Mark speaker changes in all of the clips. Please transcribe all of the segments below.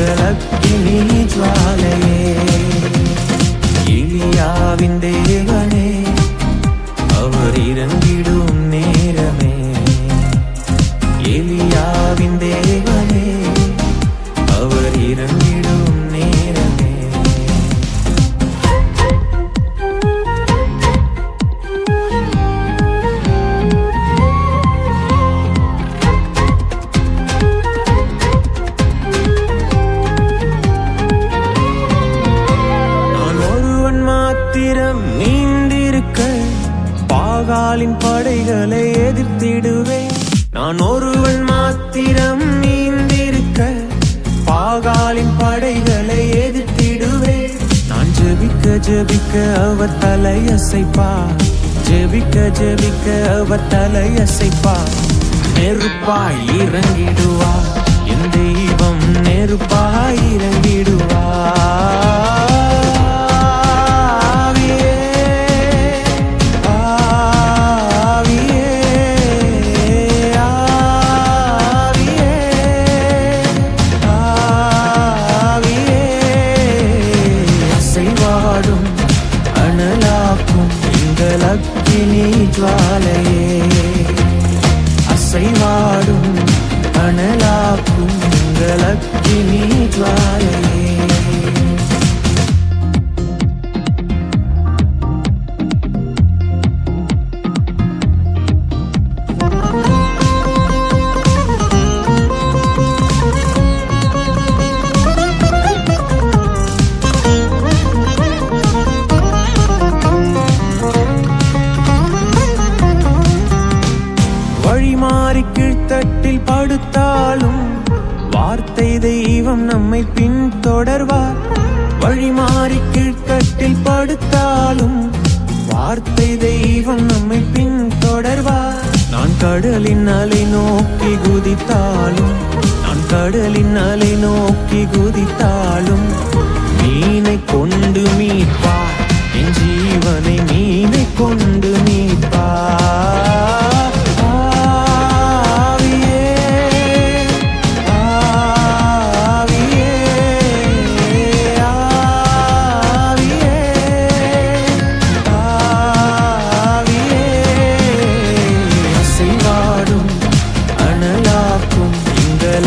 Speaker 1: எங்கள் அக்கினி ஜுவாலையே. எலியாவின் தேவனே அவர் இறங்கிடும் நேரமே. எலியாவின் தேவனே அவர் இறங்கிடும் நேரமே. நீந்திருக்க பாகாலின் படைகளை எதிர்த்திடுவேன். நான் ஒருவன் மாத்திரம் நீந்திருக்க பாகாலின் படைகளை எதிர்த்திடுவேன். நான் ஜெபிக்க ஜெபிக்க அவர் தலையசைப்பார். ஜெபிக்க ஜெபிக்க அவர் தலையசைப்பார். நெருப்பாய் இறங்கிடுவார் என் தெய்வம். நெருப்பாய் இறங்கிடுவார். அக்கினி ஜுவாலையே அசைவாடும் அனலாக்கும் எங்கள் அக்கினி ஜுவாலையே. கீழ்த்தட்டில் படுத்தாலும் வார்த்தை தெய்வம் நம்மை பின்தொடர்வார். வழிமாறி கீழ்த்தட்டில் படுத்தாலும் வார்த்தை தெய்வம் நம்மை பின்தொடர்வார். நான் கடலின் அலை நோக்கி குதித்தாலும் நான் கடலின் அலை நோக்கி குதித்தாலும் மீனை கொண்டு மீட்பார். என் ஜீவனை மீனை கொண்டு மீட்பார்.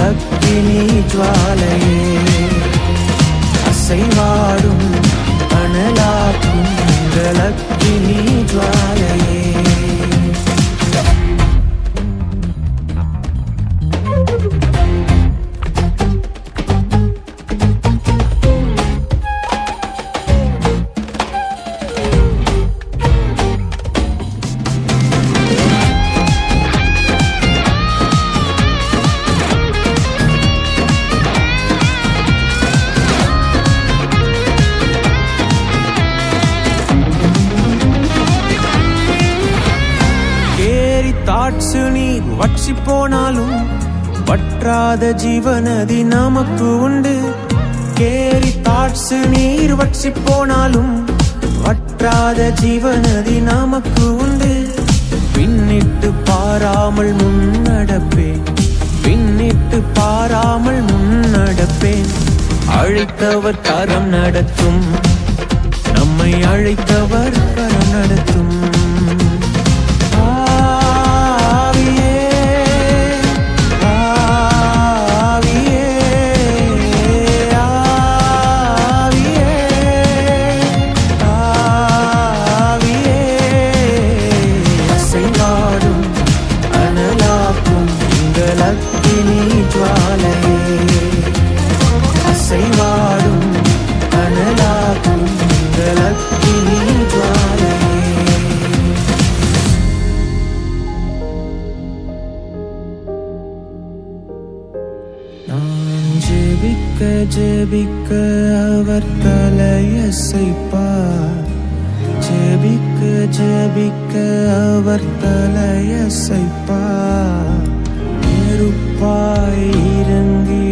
Speaker 1: அக்கினி ஜுவாலையே அசைவாடும் அனலாக்கும் எங்கள் அக்கினி ஜுவாலையே. தாட்சு நீர் வற்றி போனாலும் வற்றாத ஜீவநதி நமக்கு உண்டு. கேரி தாட்சு நீர் வற்றி போனாலும் வற்றாத ஜீவநதி நமக்கு உண்டு. பின்னிட்டு பாராமல் முன்னடப்பேன். பின்னிட்டு பாராமல் முன்னடப்பேன். அழைத்தவர் கரம் நடத்தும். நம்மை அழைத்தவர் கரம் நடத்தும். அக்கினி ஜுவாலையே அசைவாடும் அனலாக்கும் எங்கள் அக்கினி ஜுவாலையே. நான் ஜெபிக்க ஜெபிக்க அவர் தலையசைப்பார். ஜெபிக்க ஜெபிக்க அவர் தலையசைப்பார். நெருப்பாய் இறங்கி